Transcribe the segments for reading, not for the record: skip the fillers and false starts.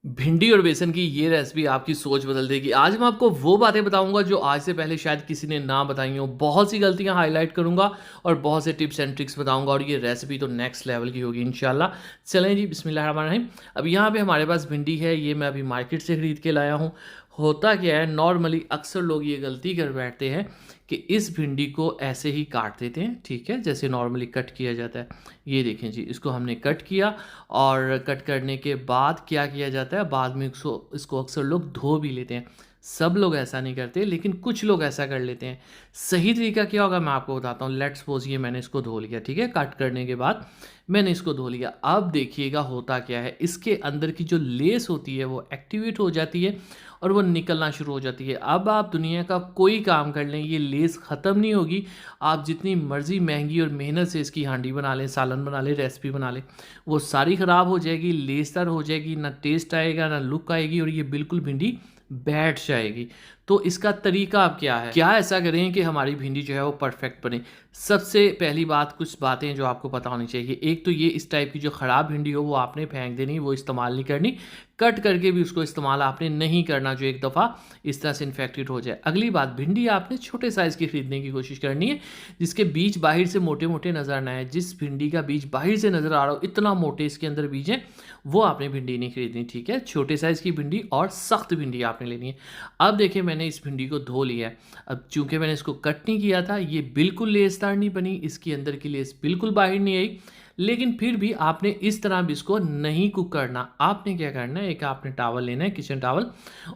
भिंडी और बेसन की ये रेसिपी आपकी सोच बदल देगी। आज मैं आपको वो बातें बताऊँगा जो आज से पहले शायद किसी ने ना बताई हों। बहुत सी गलतियाँ हाइलाइट करूँगा और बहुत से टिप्स एंड ट्रिक्स बताऊँगा और ये रेसिपी तो नेक्स्ट लेवल की होगी इंशाल्लाह। चलें जी बिस्मिल्लाहिर्रहमानिर्रहीम। अब यहाँ पे हमारे पास भिंडी है, ये मैं अभी मार्केट से खरीद के लाया हूँ। होता क्या है, नॉर्मली अक्सर लोग ये गलती कर बैठते हैं कि इस भिंडी को ऐसे ही काट देते हैं, ठीक है, जैसे नॉर्मली कट किया जाता है। ये देखें जी, इसको हमने कट किया और कट करने के बाद क्या किया जाता है, बाद में इसको इसको अक्सर लोग धो भी लेते हैं। सब लोग ऐसा नहीं करते, लेकिन कुछ लोग ऐसा कर लेते हैं। सही तरीका क्या होगा मैं आपको बताता हूँ। लेट्स सपोज ये मैंने इसको धो लिया, ठीक है, कट करने के बाद मैंने इसको धो लिया। अब देखिएगा होता क्या है, इसके अंदर की जो लेस होती है वो एक्टिवेट हो जाती है और वो निकलना शुरू हो जाती है। अब आप दुनिया का कोई काम कर लें, ये लेस ख़त्म नहीं होगी। आप जितनी मर्ज़ी महंगी और मेहनत से इसकी हांडी बना लें, सालन बना लें, रेसिपी बना लें, वो सारी ख़राब हो जाएगी, लेसदार हो जाएगी, ना टेस्ट आएगा ना लुक आएगी और ये बिल्कुल भिंडी बैठ जाएगी। तो इसका तरीका अब क्या है, क्या ऐसा करें कि हमारी भिंडी जो है वो परफेक्ट बने। सबसे पहली बात, कुछ बातें जो आपको पता होनी चाहिए। एक तो ये, इस टाइप की जो ख़राब भिंडी हो वो आपने फेंक देनी, वो इस्तेमाल नहीं करनी। कट करके भी उसको इस्तेमाल आपने नहीं करना जो एक दफ़ा इस तरह से इन्फेक्टेड हो जाए। अगली बात, भिंडी आपने छोटे साइज़ की खरीदने की कोशिश करनी है, जिसके बीज बाहर से मोटे मोटे नज़र ना आए। जिस भिंडी का बीज बाहर से नज़र आ रहा हो इतना मोटे इसके अंदर बीज हैं, वो आपने भिंडी नहीं खरीदनी, ठीक है। छोटे साइज़ की भिंडी और सख्त भिंडी आपने लेनी है। अब देखिए मैंने इस भिंडी को धो लिया है। अब चूंकि मैंने इसको कट नहीं किया था, ये बिल्कुल लेसदार नहीं बनी, इसके अंदर की लेस बिल्कुल बाहर नहीं आई। लेकिन फिर भी आपने इस तरह भी इसको नहीं कुक करना। आपने क्या करना है, एक आपने टावल लेना है, किचन टावल,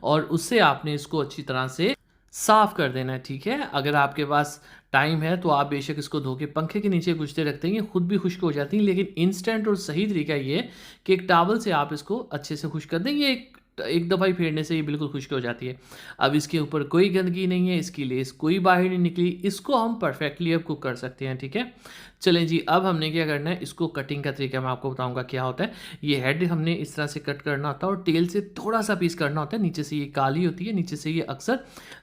और उससे आपने इसको अच्छी तरह से साफ़ कर देना है, ठीक है। अगर आपके पास टाइम है तो आप बेशक इसको धो के पंखे के नीचे कुछ देर रखते हैं, ये खुद भी खुश्क हो जाती हैं। लेकिन इंस्टेंट और सही तरीका ये है कि एक टावल से आप इसको अच्छे से खुश्क कर दें। ये एक दफ़ा ही फेरने से ये बिल्कुल खुश्क हो जाती है। अब इसके ऊपर कोई गंदगी नहीं है, इसकी लेस कोई बाहर नहीं निकली, इसको हम परफेक्टली अब कुक कर सकते हैं, ठीक है। चलें जी, अब हमने क्या करना है, इसको कटिंग का तरीका मैं आपको बताऊंगा क्या होता है। ये हेड हमने इस तरह से कट करना होता है और टेल से थोड़ा सा पीस करना होता है। नीचे से ये काली होती है, नीचे से ये अक्सर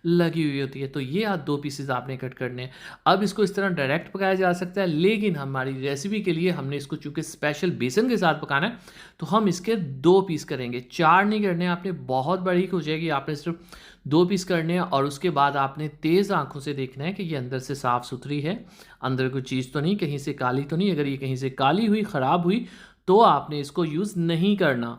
लगी हुई होती है, तो ये आप दो पीसेज आपने कट करने हैं। अब इसको इस तरह डायरेक्ट पकाया जा सकता है, लेकिन हमारी रेसिपी के लिए हमने इसको चूंकि स्पेशल बेसन के साथ पकाना है, तो हम इसके दो पीस करेंगे, चार नहीं करने। आपने बहुत बारीक हो जाएगी, आपने सिर्फ दो पीस करने हैं। और उसके बाद आपने तेज़ आंखों से देखना है कि ये अंदर से साफ़ सुथरी है, अंदर कोई चीज़ तो नहीं, कहीं से काली तो नहीं। अगर ये कहीं से काली हुई, ख़राब हुई, तो आपने इसको यूज़ नहीं करना।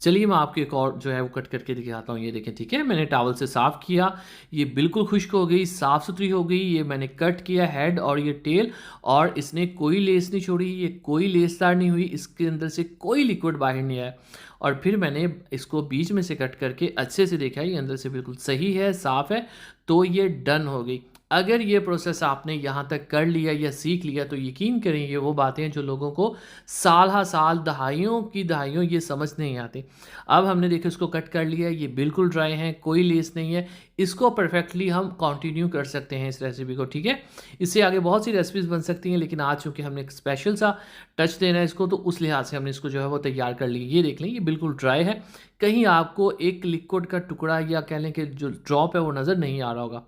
चलिए मैं आपको एक और जो है वो कट करके दिखाता हूँ। ये देखें, ठीक है, मैंने टॉवल से साफ़ किया, ये बिल्कुल खुश्क हो गई, साफ़ सुथरी हो गई। ये मैंने कट किया हेड और ये टेल, और इसने कोई लेस नहीं छोड़ी, ये कोई लेसदार नहीं हुई, इसके अंदर से कोई लिक्विड बाहर नहीं आया। और फिर मैंने इसको बीच में से कट करके अच्छे से देखा, ये अंदर से बिल्कुल सही है, साफ़ है, तो ये डन हो गई। अगर ये प्रोसेस आपने यहाँ तक कर लिया या सीख लिया, तो यकीन करें ये वो बातें हैं जो लोगों को साल हा साल, दहाइयों की दहाइयों ये समझ नहीं आती। अब हमने देखो इसको कट कर लिया, ये बिल्कुल ड्राई है, कोई लेस नहीं है। इसको परफेक्टली हम कंटिन्यू कर सकते हैं इस रेसिपी को, ठीक है। इससे आगे बहुत सी रेसिपीज़ बन सकती हैं, लेकिन आज चूँकि हमने एक स्पेशल सा टच देना है इसको, तो उस लिहाज से हमने इसको जो है वो तैयार कर लिया। ये देख लें, ये बिल्कुल ड्राई है, कहीं आपको एक लिक्विड का टुकड़ा या कह लें कि जो ड्रॉप है वो नज़र नहीं आ रहा होगा।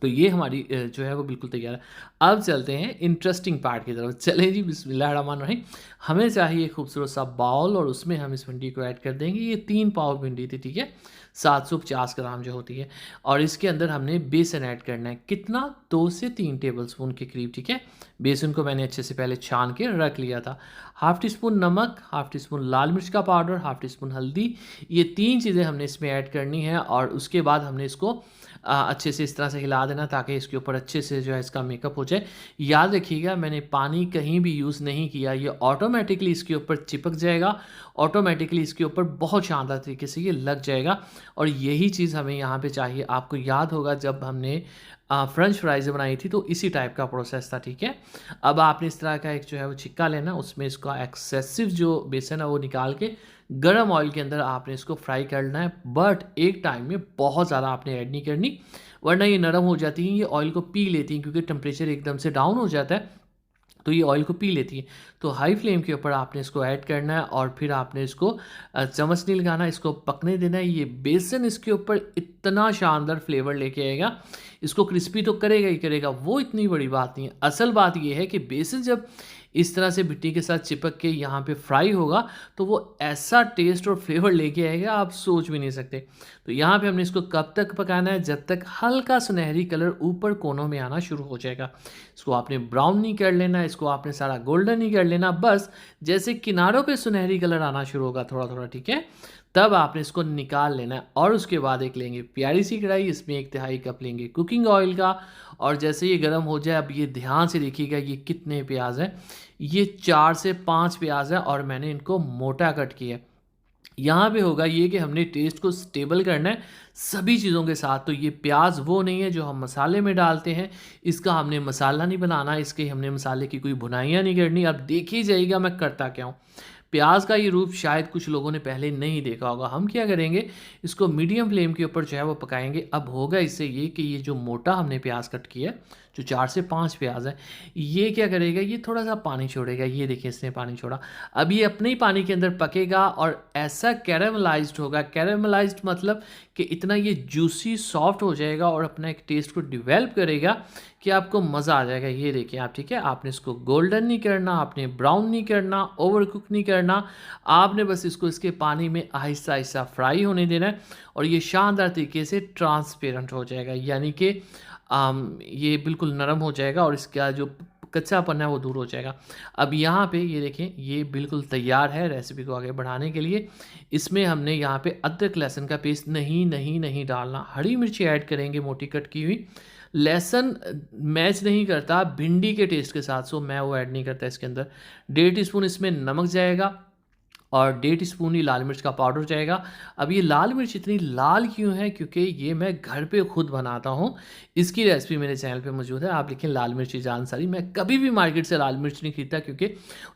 तो ये हमारी जो है वो बिल्कुल तैयार है। अब चलते हैं इंटरेस्टिंग पार्ट की तरफ। चलें जी बिस्मिल्लाहिर्रहमानिर्रहीम। हमें चाहिए खूबसूरत सा बाउल और उसमें हम इस भिंडी को ऐड कर देंगे। ये 3 पाव भिंडी थी, ठीक है, 750 ग्राम जो होती है। और इसके अंदर हमने बेसन ऐड करना है, कितना, 2 से 3 टेबल स्पून के करीब, ठीक है। बेसन को मैंने अच्छे से पहले छान के रख लिया था। हाफ़ टी स्पून नमक, हाफ़ टी स्पून लाल मिर्च का पाउडर, हाफ़ टी स्पून हल्दी, ये 3 चीज़ें हमने इसमें ऐड करनी है। और उसके बाद हमने इसको अच्छे से इस तरह से हिला देना ताकि इसके ऊपर अच्छे से जो है इसका मेकअप हो जाए। याद रखिएगा मैंने पानी कहीं भी यूज़ नहीं किया, ये ऑटोमेटिकली इसके ऊपर चिपक जाएगा, ऑटोमेटिकली इसके ऊपर बहुत शानदार तरीके से ये लग जाएगा। और यही चीज़ हमें यहाँ पे चाहिए। आपको याद होगा जब हमने फ्रेंच फ्राइज़ बनाई थी तो इसी टाइप का प्रोसेस था, ठीक है। अब आपने इस तरह का एक जो है वो छिक्का लेना, उसमें इसका एक्सेसिव जो बेसन है वो निकाल के गरम ऑयल के अंदर आपने इसको फ्राई करना है। बट एक टाइम में बहुत ज़्यादा आपने ऐड नहीं करनी, वरना ये नरम हो जाती हैं, ये ऑयल को पी लेती हैं, क्योंकि टेम्परेचर एकदम से डाउन हो जाता है तो ये ऑयल को पी लेती है। तो हाई फ्लेम के ऊपर आपने इसको ऐड करना है और फिर आपने इसको चम्मच नहीं लगाना, इसको पकने देना है। ये बेसन इसके ऊपर इतना शानदार फ्लेवर लेके आएगा, इसको क्रिस्पी तो करेगा ही करेगा, वो इतनी बड़ी बात नहीं है। असल बात ये है कि बेसन जब इस तरह से भिंडी के साथ चिपक के यहाँ पे फ्राई होगा, तो वो ऐसा टेस्ट और फ्लेवर लेके आएगा आप सोच भी नहीं सकते। तो यहाँ पे हमने इसको कब तक पकाना है, जब तक हल्का सुनहरी कलर ऊपर कोनों में आना शुरू हो जाएगा। इसको आपने ब्राउन नहीं कर लेना, इसको आपने सारा गोल्डन नहीं कर लेना, बस जैसे किनारों पे सुनहरी कलर आना शुरू होगा थोड़ा थोड़ा, ठीक है, तब आपने इसको निकाल लेना है। और उसके बाद एक लेंगे प्यारी सी कढ़ाई, इसमें 1/3 कप लेंगे कुकिंग ऑयल का, और जैसे ये गर्म हो जाए, अब ये ध्यान से देखिएगा ये कितने प्याज हैं, ये 4 से 5 प्याज हैं और मैंने इनको मोटा कट किया है। यहाँ पे होगा ये कि हमने टेस्ट को स्टेबल करना है सभी चीज़ों के साथ। तो ये प्याज वो नहीं है जो हम मसाले में डालते हैं, इसका हमने मसाला नहीं बनाना, इसके हमने मसाले की कोई भुनाइयाँ नहीं करनी। अब देख ही जाइएगा मैं करता क्या हूँ। प्याज का ये रूप शायद कुछ लोगों ने पहले नहीं देखा होगा। हम क्या करेंगे, इसको मीडियम फ्लेम के ऊपर जो है वो पकाएंगे। अब होगा इससे ये कि ये जो मोटा हमने प्याज कट किया है, जो 4 से 5 प्याज है, ये क्या करेगा, ये थोड़ा सा पानी छोड़ेगा। ये देखिए इसने पानी छोड़ा, अब ये अपने ही पानी के अंदर पकेगा और ऐसा कैरामलाइज्ड होगा। कैरामलाइज्ड मतलब कि इतना ये जूसी सॉफ्ट हो जाएगा और अपना एक टेस्ट को डिवेल्प करेगा कि आपको मज़ा आ जाएगा। ये देखिए आप, ठीक है, आपने इसको गोल्डन नहीं करना, आपने ब्राउन नहीं करना, ओवर कुक नहीं करना, आपने बस इसको इसके पानी में आहिस्ता आहिस्ता फ्राई होने देना है और ये शानदार तरीके से ट्रांसपेरेंट हो जाएगा, यानी कि ये बिल्कुल नरम हो जाएगा और इसका जो कच्चापन है वो दूर हो जाएगा। अब यहाँ पे ये देखें, ये बिल्कुल तैयार है रेसिपी को आगे बढ़ाने के लिए। इसमें हमने यहाँ पे अदरक लहसुन का पेस्ट नहीं डालना, हरी मिर्ची ऐड करेंगे मोटी कट की हुई। लहसुन मैच नहीं करता भिंडी के टेस्ट के साथ, सो मैं वो ऐड नहीं करता इसके अंदर। 1.5 टीस्पून इसमें नमक जाएगा और 1.5 टीस्पून ही लाल मिर्च का पाउडर जाएगा। अब ये लाल मिर्च इतनी लाल क्यों है, क्योंकि ये मैं घर पे खुद बनाता हूँ। इसकी रेसिपी मेरे चैनल पे मौजूद है, आप लिखें लाल मिर्ची जान सारी। मैं कभी भी मार्केट से लाल मिर्च नहीं खरीदता, क्योंकि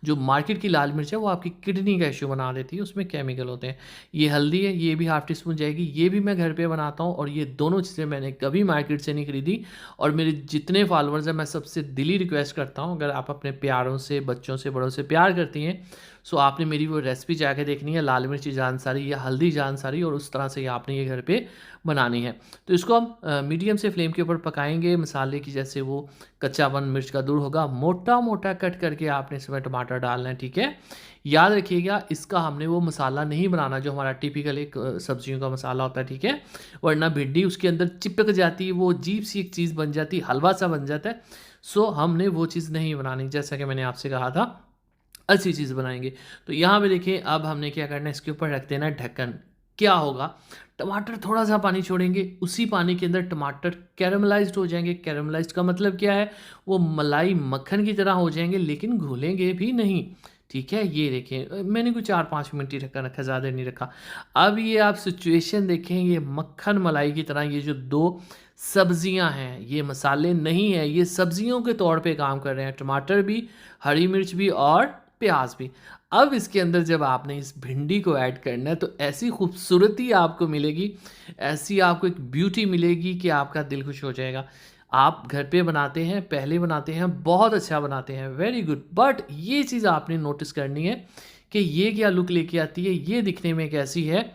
जो मार्केट की लाल मिर्च है वो आपकी किडनी का इशू बना देती है, उसमें केमिकल होते हैं। ये हल्दी है, ये भी 1/2 टीस्पून जाएगी, ये भी मैं घर पर बनाता हूँ और ये दोनों चीज़ें मैंने कभी मार्केट से नहीं खरीदी। और मेरे जितने फॉलोअर्स हैं, मैं सबसे दिली रिक्वेस्ट करता हूँ, अगर आप अपने प्यारों से, बच्चों से, बड़ों से प्यार करती हैं, सो आपने मेरी वो रेसिपी जाके देखनी है, लाल मिर्ची जान सारी या हल्दी जान सारी, और उस तरह से आपने ये घर पे बनानी है। तो इसको हम मीडियम से फ्लेम के ऊपर पकाएंगे। मसाले की जैसे वो कच्चापन मिर्च का दूर होगा, मोटा मोटा कट करके आपने इसमें टमाटर डालना है, ठीक है। याद रखिएगा इसका हमने वो मसाला नहीं बनाना जो हमारा टिपिकल एक सब्जियों का मसाला होता है, ठीक है, वरना भिंडी उसके अंदर चिपक जाती है, वो अजीब सी एक चीज़ बन जाती है, हलवा सा बन जाता है। सो हमने वो चीज़ नहीं बनानी, जैसा कि मैंने आपसे कहा था अच्छी चीज़ बनाएंगे। तो यहाँ पे देखिए, अब हमने क्या करना है, इसके ऊपर रख देना है ढक्कन। क्या होगा, टमाटर थोड़ा सा पानी छोड़ेंगे, उसी पानी के अंदर टमाटर कैरामलाइज्ड हो जाएंगे। कैरामलाइज्ड का मतलब क्या है, वो मलाई मक्खन की तरह हो जाएंगे, लेकिन घुलेंगे भी नहीं, ठीक है। ये देखें, मैंने कुछ 4-5 मिनट ही रखा, ज़्यादा नहीं रखा। अब ये आप सिचुएशन देखें, ये मक्खन मलाई की तरह ये जो 2 सब्जियां हैं, ये मसाले नहीं है, ये सब्जियों के तौर पे काम कर रहे हैं, टमाटर भी, हरी मिर्च भी और प्याज भी। अब इसके अंदर जब आपने इस भिंडी को ऐड करना है, तो ऐसी खूबसूरती आपको मिलेगी, ऐसी आपको एक ब्यूटी मिलेगी कि आपका दिल खुश हो जाएगा। आप घर पे बनाते हैं, पहले बनाते हैं, बहुत अच्छा बनाते हैं, वेरी गुड, बट ये चीज़ आपने नोटिस करनी है कि ये क्या लुक लेके आती है, ये दिखने में कैसी है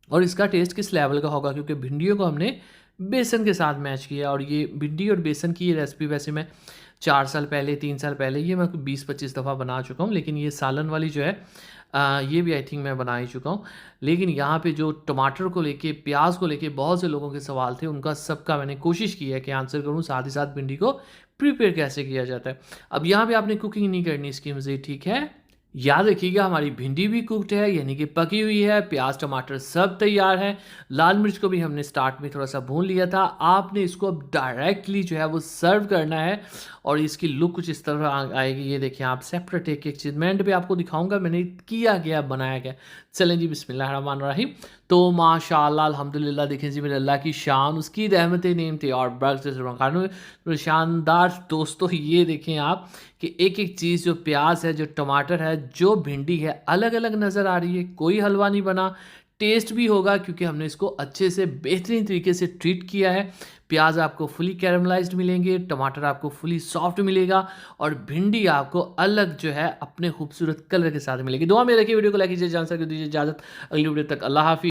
और इसका टेस्ट किस लेवल का होगा, क्योंकि भिंडियों को हमने बेसन के साथ मैच किया। और ये भिंडी और बेसन की ये रेसिपी वैसे मैं 4 साल पहले, 3 साल पहले, ये मैं 20-25 दफ़ा बना चुका हूँ, लेकिन ये सालन वाली जो है ये भी आई थिंक मैं बना ही चुका हूँ। लेकिन यहाँ पे जो टमाटर को लेके, प्याज को लेके बहुत से लोगों के सवाल थे, उनका सबका मैंने कोशिश की है कि आंसर करूँ, साथ ही साथ भिंडी को प्रिपेयर कैसे किया जाता है। अब यहाँ पे आपने कुकिंग नहीं करनी इसकी मज़ीद, ठीक है। याद रखिएगा हमारी भिंडी भी कुक्ड है, यानी कि पकी हुई है, प्याज टमाटर सब तैयार है, लाल मिर्च को भी हमने स्टार्ट में थोड़ा सा भून लिया था। आपने इसको अब डायरेक्टली जो है वो सर्व करना है और इसकी लुक कुछ इस तरह आएगी। ये देखिए आप, सेपरेट एक एक चीज़ मैं एंड पे आपको दिखाऊंगा मैंने किया गया, बनाया गया। चलें जी, बिस्मिल्लाहिर्रहमानिर्रहीम। तो माशाअल्लाह अल्हम्दुलिल्लाह, देखें जी मेरे अल्लाह की शान, उसकी रहमत नेमतें और बरकत शानदार। दोस्तों ये देखें आप कि एक एक चीज़, जो प्याज है, जो टमाटर है, जो भिंडी है, अलग अलग नज़र आ रही है, कोई हलवा नहीं बना। टेस्ट भी होगा क्योंकि हमने इसको अच्छे से बेहतरीन तरीके से ट्रीट किया है। प्याज आपको फुली कैरमलाइज्ड मिलेंगे, टमाटर आपको फुली सॉफ्ट मिलेगा और भिंडी आपको अलग जो है अपने खूबसूरत कलर के साथ मिलेगी। दुआ में रखिए, वीडियो को लाइक कीजिए, जान सके दीजिए इजाज़त, अगली वीडियो तक अल्लाह हाफिज़।